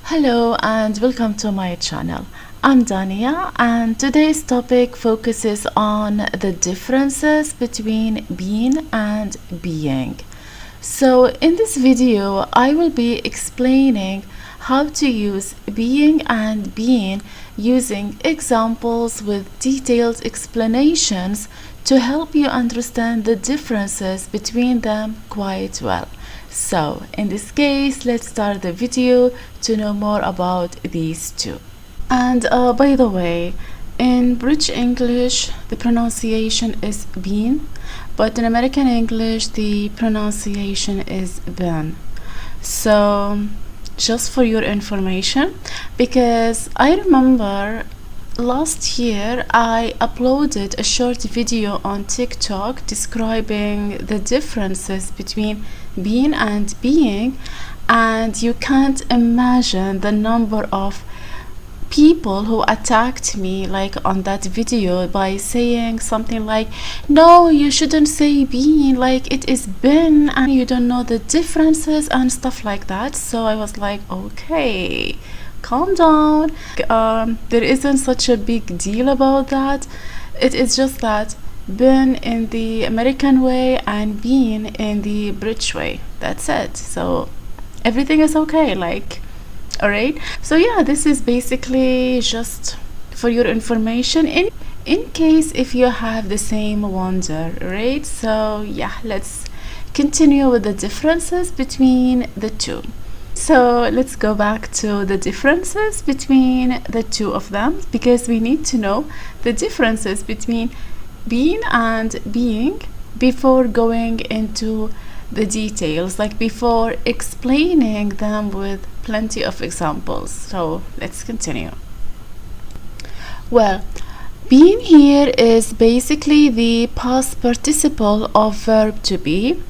Hello and welcome to my channel. I'm Dania and today's topic focuses on the differences between being and being. So in this video I will be explaining how to use being and being using examples with detailed explanations to help you understand the differences between them quite well. So in this case, let's start the video to know more about these two. And by the way, in British English, the pronunciation is been, but in American English, the pronunciation is been. So just for your information, because I remember last year I uploaded a short video on TikTok describing the differences between being and being, and you can't imagine the number of people who attacked me like on that video by saying something like, no, you shouldn't say being, like it is been and you don't know the differences and stuff like that. So I was like, okay, calm down. There isn't such a big deal about that. It is just that been in the American way and being in the British way, that's it. So everything is okay, like, all right. So yeah, this is basically just for your information in case if you have the same wonder, right? So yeah, let's continue with the differences between the two. So let's go back to the differences between the two of them, because we need to know the differences between being and being before going into the details, like before explaining them with plenty of examples. So let's continue. Well, being here is basically the past participle of verb to be,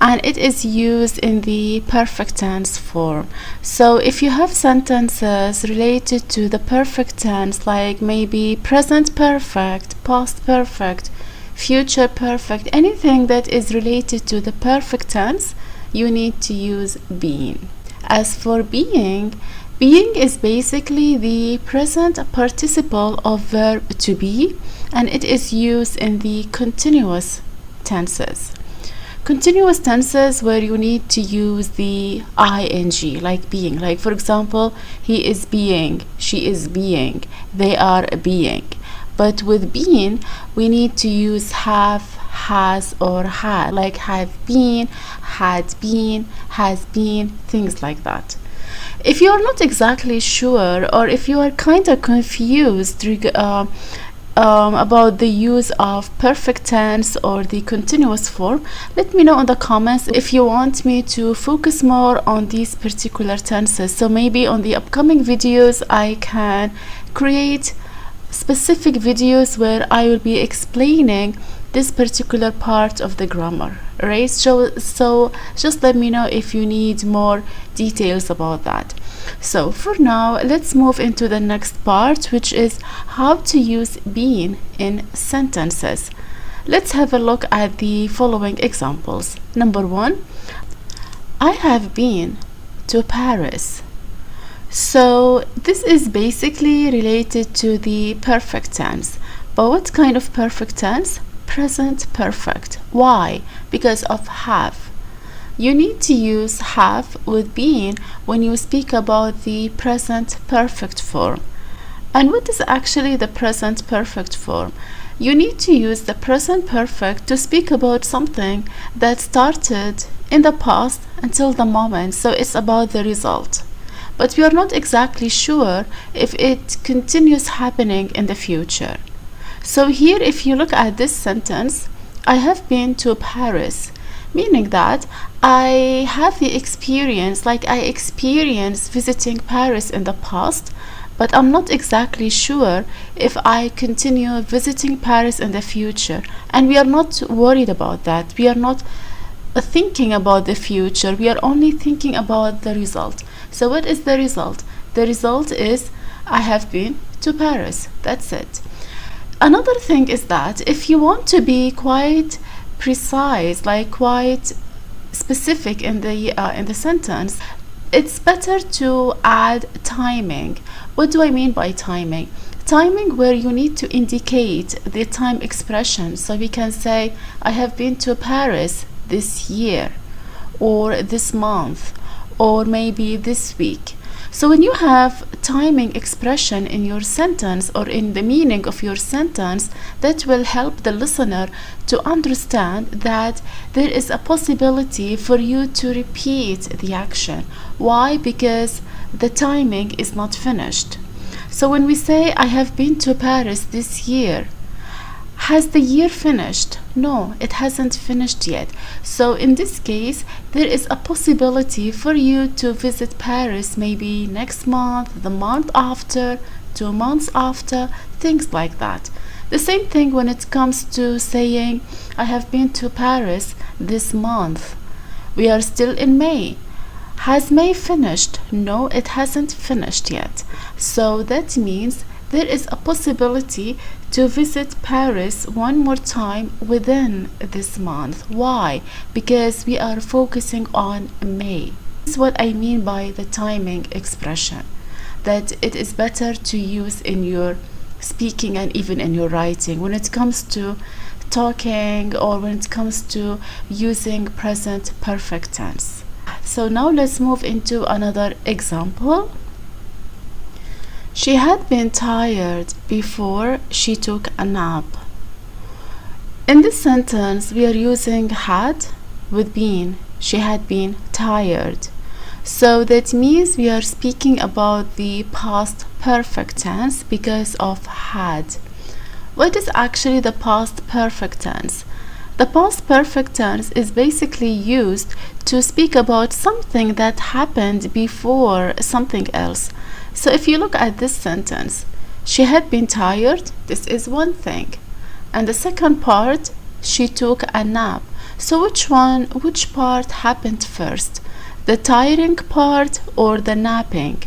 and it is used in the perfect tense form. So if you have sentences related to the perfect tense, like maybe present perfect, past perfect, future perfect, anything that is related to the perfect tense, you need to use being. As for being is basically the present participle of verb to be, and it is used in the continuous tenses. Continuous tenses where you need to use the ing, like being, like for example, he is being, she is being, they are being. But with being, we need to use have, has, or had, like have been, had been, has been, things like that. If you are not exactly sure, or if you are kind of confused about the use of perfect tense or the continuous form, let me know in the comments if you want me to focus more on these particular tenses. So maybe on the upcoming videos I can create specific videos where I will be explaining this particular part of the grammar, right? So just let me know if you need more details about that. So for now, let's move into the next part, which is how to use being in sentences. Let's have a look at the following examples. Number 1, I have been to Paris. So this is basically related to the perfect tense. But what kind of perfect tense? Present perfect. Why? Because of have. You need to use have with being when you speak about the present perfect form. And what is actually the present perfect form? You need to use the present perfect to speak about something that started in the past until the moment. So it's about the result. But we are not exactly sure if it continues happening in the future. So here, if you look at this sentence, I have been to Paris, meaning that I have the experience, like I experienced visiting Paris in the past, but I'm not exactly sure if I continue visiting Paris in the future. And we are not worried about that. We are not thinking about the future. We are only thinking about the result. So what is the result? The result is I have been to Paris. That's it. Another thing is that if you want to be quite precise, like quite specific in the sentence, it's better to add timing. What do I mean by timing? Timing where you need to indicate the time expression. So we can say, I have been to Paris this year, or this month, or maybe this week. So when you have timing expression in your sentence or in the meaning of your sentence, that will help the listener to understand that there is a possibility for you to repeat the action. Why? Because the timing is not finished. So when we say, I have been to Paris this year, has the year finished? No, it hasn't finished yet. So in this case, there is a possibility for you to visit Paris maybe next month, the month after, 2 months after, things like that. The same thing when it comes to saying, I have been to Paris this month. We are still in May. Has May finished? No, it hasn't finished yet. So that means there is a possibility to visit Paris one more time within this month. Why? Because we are focusing on May. This is what I mean by the timing expression, that it is better to use in your speaking and even in your writing when it comes to talking or when it comes to using present perfect tense. So now let's move into another example. She had been tired before she took a nap. In this sentence, we are using had with been. She had been tired. So that means we are speaking about the past perfect tense because of had. What is actually the past perfect tense? The past perfect tense is basically used to speak about something that happened before something else. So if you look at this sentence, she had been tired, this is one thing. And the second part, she took a nap. So which part happened first? The tiring part or the napping?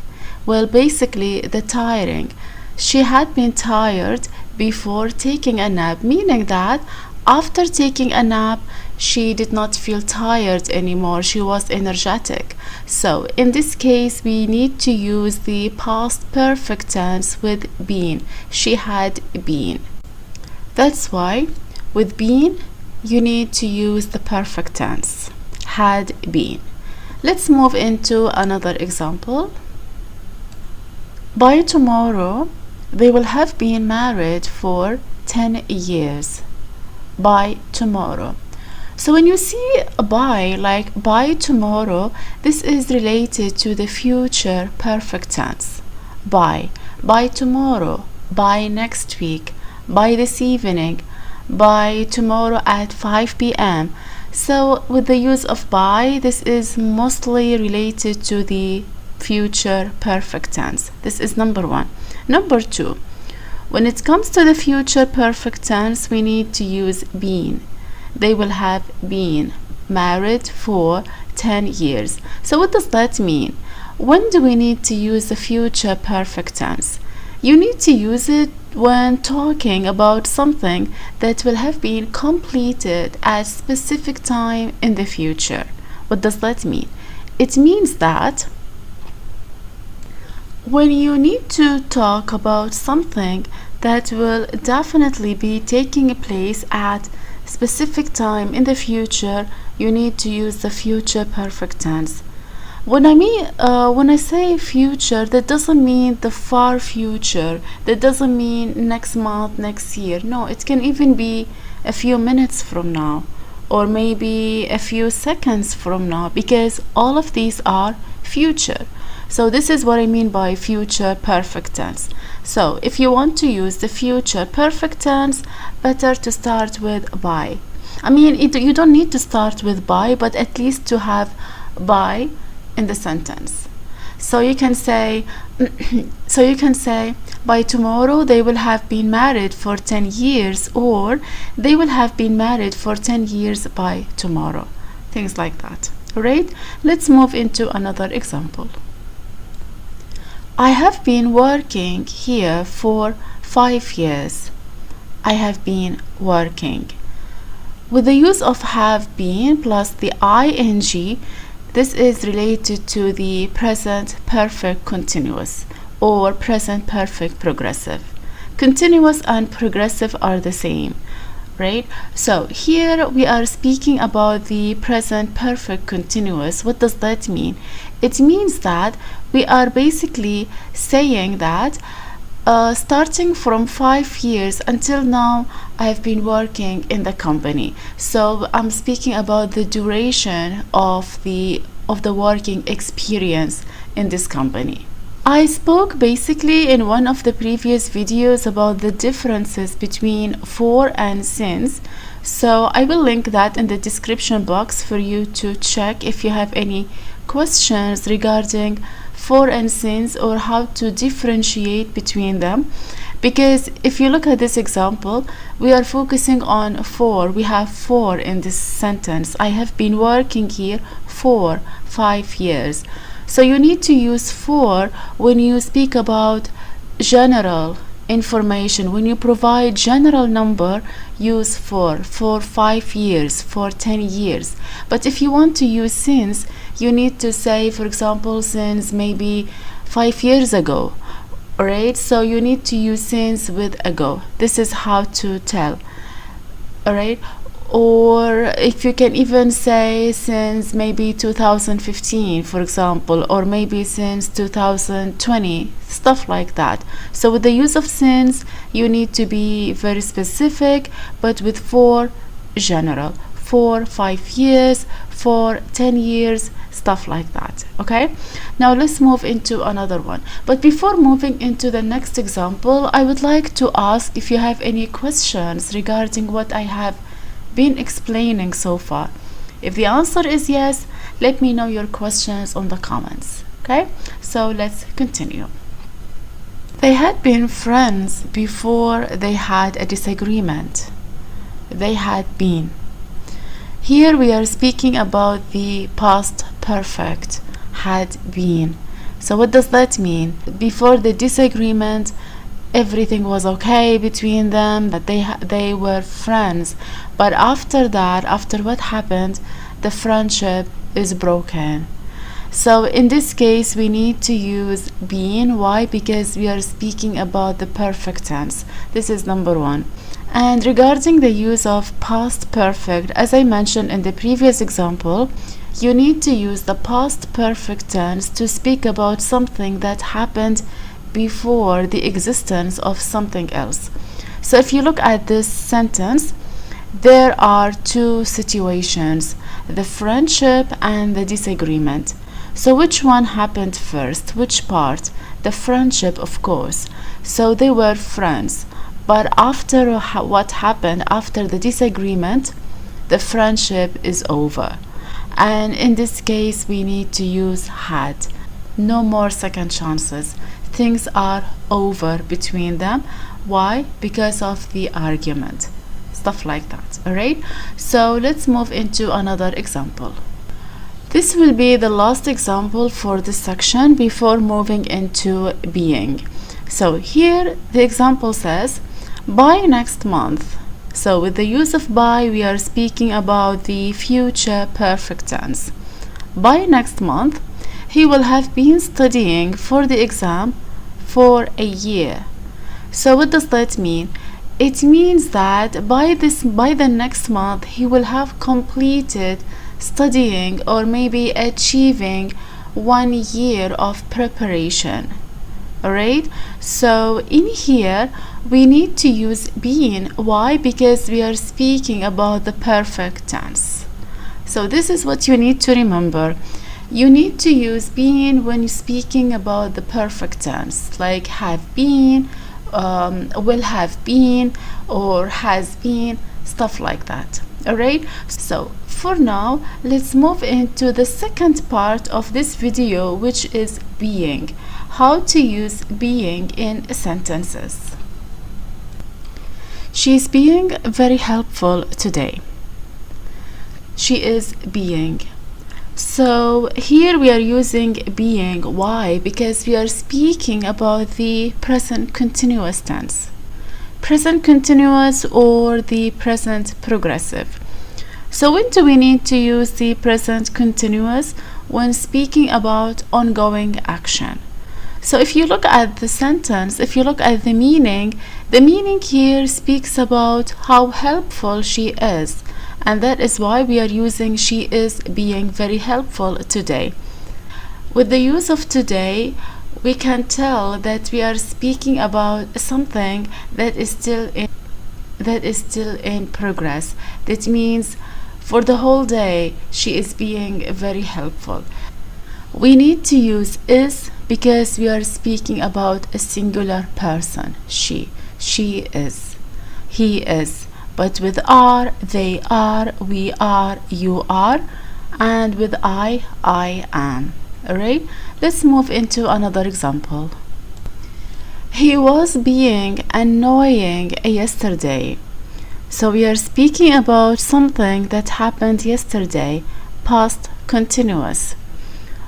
Well, basically the tiring. She had been tired before taking a nap, meaning that after taking a nap, she did not feel tired anymore. She was energetic. So in this case, we need to use the past perfect tense with been. She had been. That's why with been, you need to use the perfect tense. Had been. Let's move into another example. By tomorrow, they will have been married for 10 years. By tomorrow. So when you see by, like by tomorrow, this is related to the future perfect tense. By tomorrow, by next week, by this evening, by tomorrow at 5 p.m. So with the use of by, this is mostly related to the future perfect tense. This is number one. Number two, when it comes to the future perfect tense, we need to use been. They will have been married for 10 years. So what does that mean? When do we need to use the future perfect tense? You need to use it when talking about something that will have been completed at a specific time in the future. What does that mean? It means that when you need to talk about something that will definitely be taking place at specific time in the future, you need to use the future perfect tense. When I say future, that doesn't mean the far future. That doesn't mean next month, next year. No, it can even be a few minutes from now, or maybe a few seconds from now, because all of these are future. So this is what I mean by future perfect tense. So if you want to use the future perfect tense, better to start with by. You don't need to start with by, but at least to have by in the sentence. So you can say by tomorrow they will have been married for 10 years, or they will have been married for 10 years by tomorrow. Things like that. Alright? Let's move into another example. I have been working here for 5 years. I have been working. With the use of have been plus the ing, This is related to the present perfect continuous or present perfect progressive. Continuous and progressive are the same, right? So here we are speaking about the present perfect continuous. What does that mean? It means that we are basically saying that starting from 5 years until now, I've been working in the company. So I'm speaking about the duration of the working experience in this company. I spoke basically in one of the previous videos about the differences between for and since. So I will link that in the description box for you to check if you have any questions regarding for and since, or how to differentiate between them. Because if you look at this example, we are focusing on for. We have for in this sentence. I have been working here for 5 years. So you need to use for when you speak about general information. When you provide general number, use for 5 years, for 10 years. But if you want to use since, you need to say, for example, since maybe 5 years ago. Alright, so you need to use since with ago. This is how to tell. Alright, or if you can even say since maybe 2015, for example, or maybe since 2020, stuff like that. So with the use of since, you need to be very specific, but with for, general. For 5 years, for 10 years, stuff like that. Okay, now let's move into another one. But before moving into the next example, I would like to ask if you have any questions regarding what I have been explaining so far. If the answer is yes, let me know your questions on the comments. Okay, so let's continue. They had been friends before they had a disagreement. They had been. Here we are speaking about the past perfect, had been. So what does that mean? Before the disagreement, everything was okay between them, that they were friends. But after that, after what happened, the friendship is broken. So in this case, we need to use been. Why? Because we are speaking about the perfect tense. This is number one. And regarding the use of past perfect, as I mentioned in the previous example, you need to use the past perfect tense to speak about something that happened before the existence of something else. So if you look at this sentence, there are two situations, the friendship and the disagreement. So which one happened first? Which part? The friendship, of course. So they were friends. But after what happened, after the disagreement, the friendship is over. And in this case, we need to use had. No more second chances. Things are over between them. Why? Because of the argument. Stuff like that. Alright? So let's move into another example. This will be the last example for this section before moving into being. So here the example says, by next month. So with the use of by, we are speaking about the future perfect tense. By next month, he will have been studying for the exam for a year. So what does that mean? It means that by the next month, he will have completed studying or maybe achieving 1 year of preparation. Alright, so in here we need to use been. Why? Because we are speaking about the perfect tense. So this is what you need to remember. You need to use been when you're speaking about the perfect tense, like have been, will have been, or has been, stuff like that. Alright, so for now, let's move into the second part of this video, which is being. How to use being in sentences. She is being very helpful today. She is being. So here we are using being. Why? Because we are speaking about the present continuous tense. Present continuous or the present progressive. So when do we need to use the present continuous? When speaking about ongoing action. So if you look at the sentence, if you look at the meaning here speaks about how helpful she is, and that is why we are using she is being very helpful today. With the use of today, we can tell that we are speaking about something that is still in progress. That means for the whole day she is being very helpful. We need to use is because we are speaking about a singular person. She is, he is. But with are, they are, we are, you are, and with I am. Alright, let's move into another example. He was being annoying yesterday. So we are speaking about something that happened yesterday, past continuous.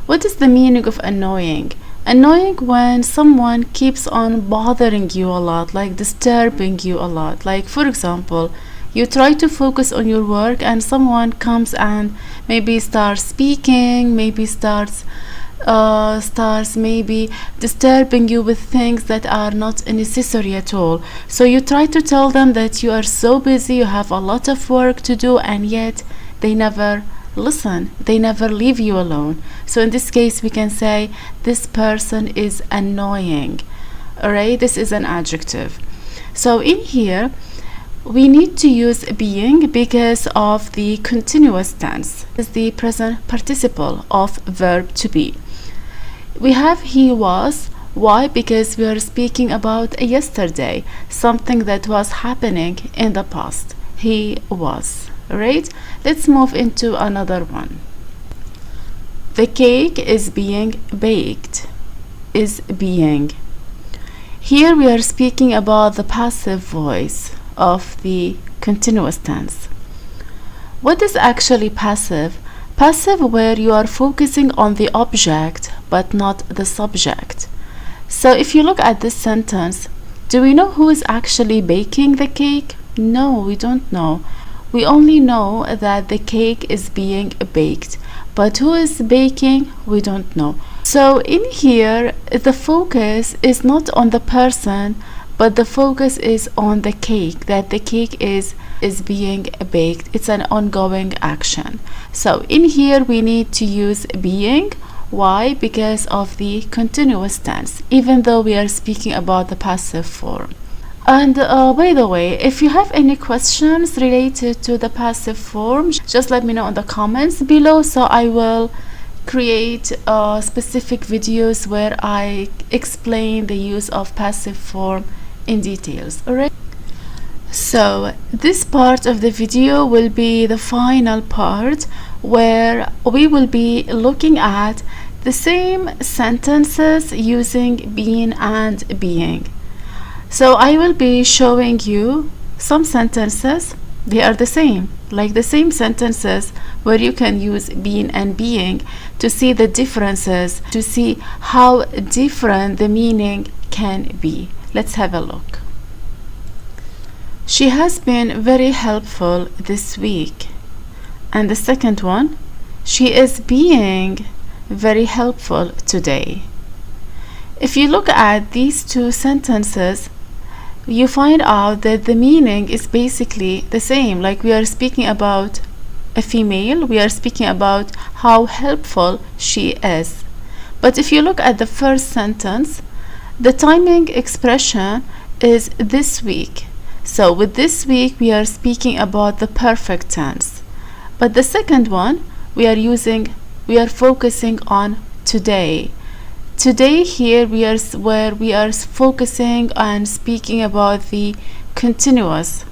What is the meaning of annoying? Annoying when someone keeps on bothering you a lot, like disturbing you a lot. Like for example, you try to focus on your work and someone comes and maybe starts speaking, maybe starts maybe disturbing you with things that are not necessary at all. So you try to tell them that you are so busy, you have a lot of work to do, and yet they never listen, they never leave you alone. So in this case we can say this person is annoying. Alright, this is an adjective. So in here we need to use being because of the continuous tense. It's the present participle of verb to be. We have he was. Why? Because we are speaking about yesterday, something that was happening in the past. He was. Right? Let's move into another one. The cake is being baked. Is being. Here we are speaking about the passive voice of the continuous tense. What is actually passive? Passive where you are focusing on the object but not the subject. So if you look at this sentence, do we know who is actually baking the cake? No, we don't know. We only know that the cake is being baked, but who is baking? We don't know. So in here, the focus is not on the person, but the focus is on the cake, that the cake is being baked. It's an ongoing action. So in here, we need to use being. Why? Because of the continuous tense, even though we are speaking about the passive form. And by the way, if you have any questions related to the passive form, just let me know in the comments below, so I will create specific videos where I explain the use of passive form in details. Alright, so this part of the video will be the final part where we will be looking at the same sentences using been and being. So I will be showing you some sentences, they are the same, like the same sentences where you can use been and being to see the differences, to see how different the meaning can be. Let's have a look. She has been very helpful this week. And the second one, she is being very helpful today. If you look at these two sentences, you find out that the meaning is basically the same. Like we are speaking about a female, we are speaking about how helpful she is. But if you look at the first sentence, the timing expression is this week. So with this week, we are speaking about the perfect tense. But the second one, we are focusing on today. Today here where we are focusing and speaking about the continuous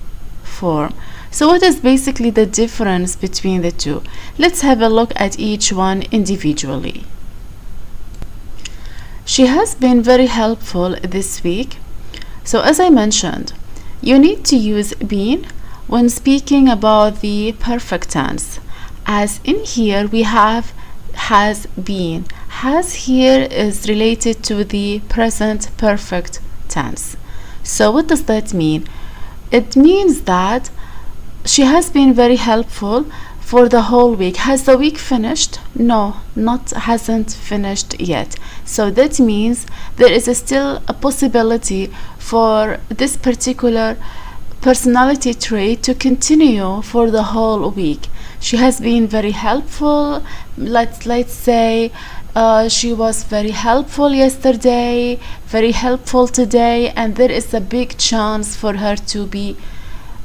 form. So what is basically the difference between the two? Let's have a look at each one individually. She has been very helpful this week. So as I mentioned, you need to use been when speaking about the perfect tense. As in here we have has been. Has here is related to the present perfect tense. So what does that mean? It means that She has been very helpful for the whole week. Has the week finished? No, not hasn't finished yet. So that means there is still a possibility for this particular personality trait to continue for the whole week. She has been very helpful. Let's say she was very helpful yesterday, very helpful today, and there is a big chance for her to be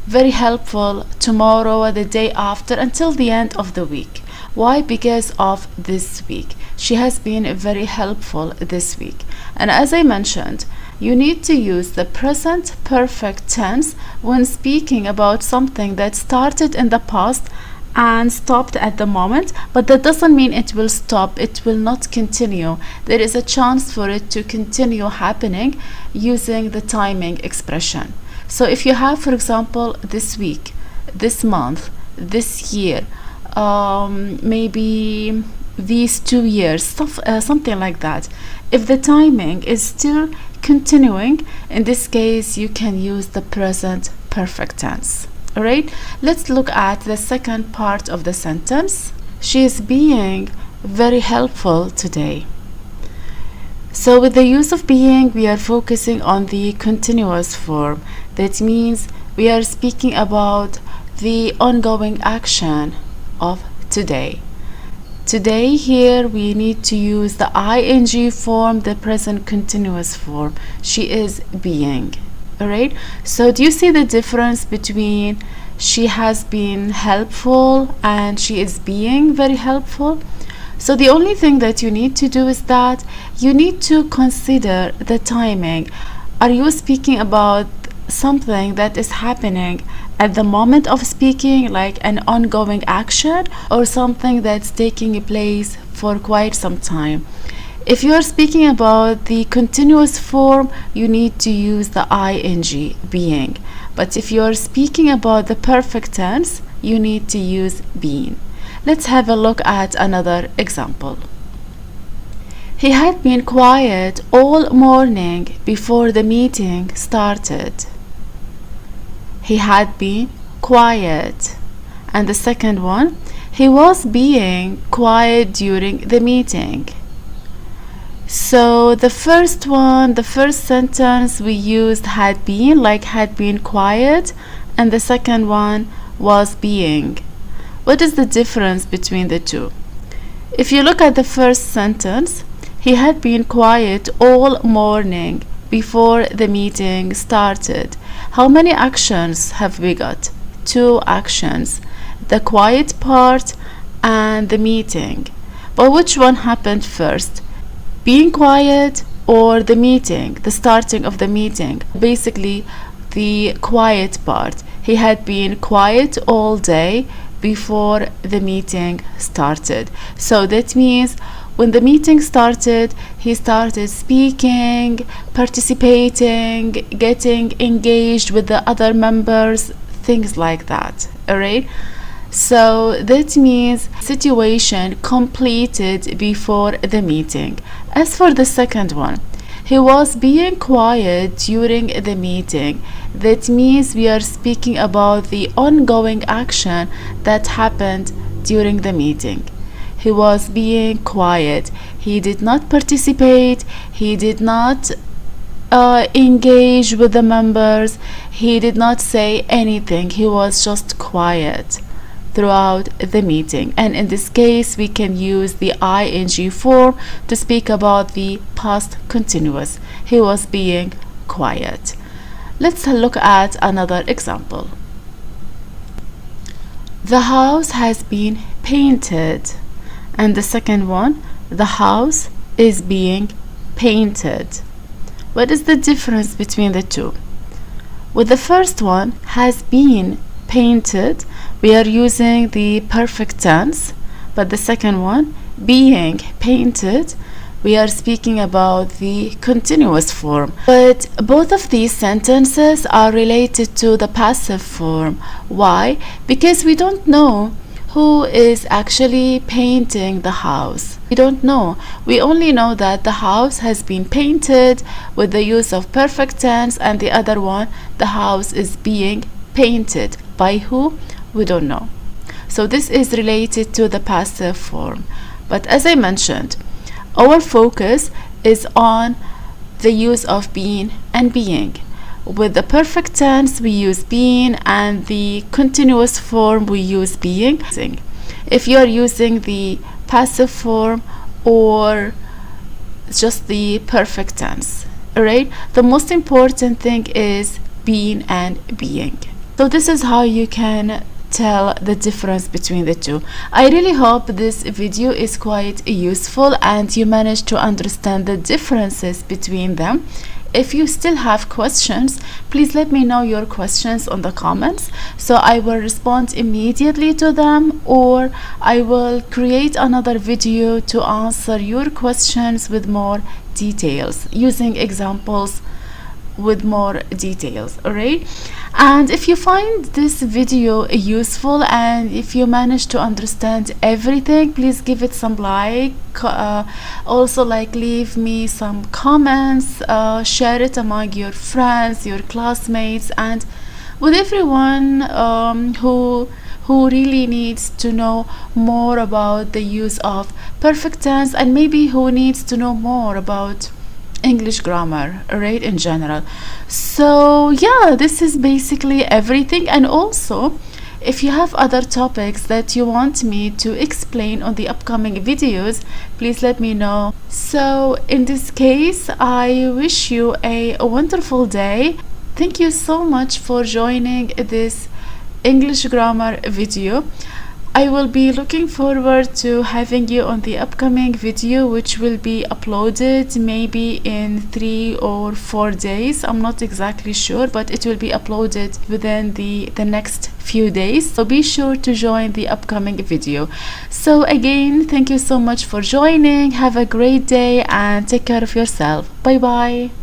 very helpful tomorrow or the day after until the end of the week. Why? Because of this week. She has been very helpful this week. And as I mentioned, you need to use the present perfect tense when speaking about something that started in the past and stopped at the moment, but that doesn't mean it will stop. It will not continue. There is a chance for it to continue happening using the timing expression. So if you have, for example, this week, this month, this year, maybe these 2 years, something like that, if the timing is still continuing, in this case you can use the present perfect tense. Alright, let's look at the second part of the sentence. She is being very helpful today. So with the use of being, we are focusing on the continuous form. That means we are speaking about the ongoing action of today. Today here we need to use the ing form, the present continuous form. She is being. Alright, so do you see the difference between she has been helpful and she is being very helpful? So the only thing that you need to do is that you need to consider the timing. Are you speaking about something that is happening at the moment of speaking, like an ongoing action, or something that's taking place for quite some time? If you are speaking about the continuous form, you need to use the ing, being. But if you are speaking about the perfect tense, you need to use been. Let's have a look at another example. He had been quiet all morning before the meeting started. He had been quiet. And the second one, he was being quiet during the meeting. So the first one, the first sentence we used had been, like had been quiet, and the second one was being. What is the difference between the two? If you look at the first sentence, he had been quiet all morning before the meeting started. How many actions have we got? 2 actions, the quiet part and the meeting. But which one happened first? Being quiet or the meeting, the starting of the meeting? Basically the quiet part. He had been quiet all day before the meeting started. So that means when the meeting started, he started speaking, participating, getting engaged with the other members, things like that. Alright? So that means situation completed before the meeting. As for the second one, he was being quiet during the meeting. That means we are speaking about the ongoing action that happened during the meeting. He was being quiet. He did not participate. He did not engage with the members. He did not say anything. He was just quiet throughout the meeting. And in this case, we can use the ing form to speak about the past continuous. He was being quiet. Let's look at another example. The house has been painted. And the second one, the house is being painted. What is the difference between the two? With the first one, has been painted, we are using the perfect tense, but the second one, being painted, we are speaking about the continuous form. But both of these sentences are related to the passive form. Why? Because we don't know who is actually painting the house. We don't know. We only know that the house has been painted with the use of perfect tense, and the other one, the house is being painted. By who? We don't know. So this is related to the passive form. But as I mentioned, our focus is on the use of being and being. With the perfect tense, we use being, and the continuous form, we use being. If you are using the passive form or just the perfect tense, alright? The most important thing is being and being. So this is how you can tell the difference between the two. I really hope this video is quite useful and you managed to understand the differences between them. If you still have questions, please let me know your questions on the comments, so I will respond immediately to them, or I will create another video to answer your questions with more details, using examples with more details. Alright, and if you find this video useful and if you manage to understand everything, please give it some like, also like leave me some comments, share it among your friends, your classmates, and with everyone who really needs to know more about the use of perfect tense, and maybe who needs to know more about English grammar, right, in general. So yeah, this is basically everything. And also, if you have other topics that you want me to explain on the upcoming videos, please let me know. So in this case, I wish you a wonderful day. Thank you so much for joining this English grammar video. I will be looking forward to having you on the upcoming video, which will be uploaded maybe in 3 or 4 days. I'm not exactly sure, but it will be uploaded within the next few days. So be sure to join the upcoming video. So again, thank you so much for joining. Have a great day and take care of yourself. Bye bye.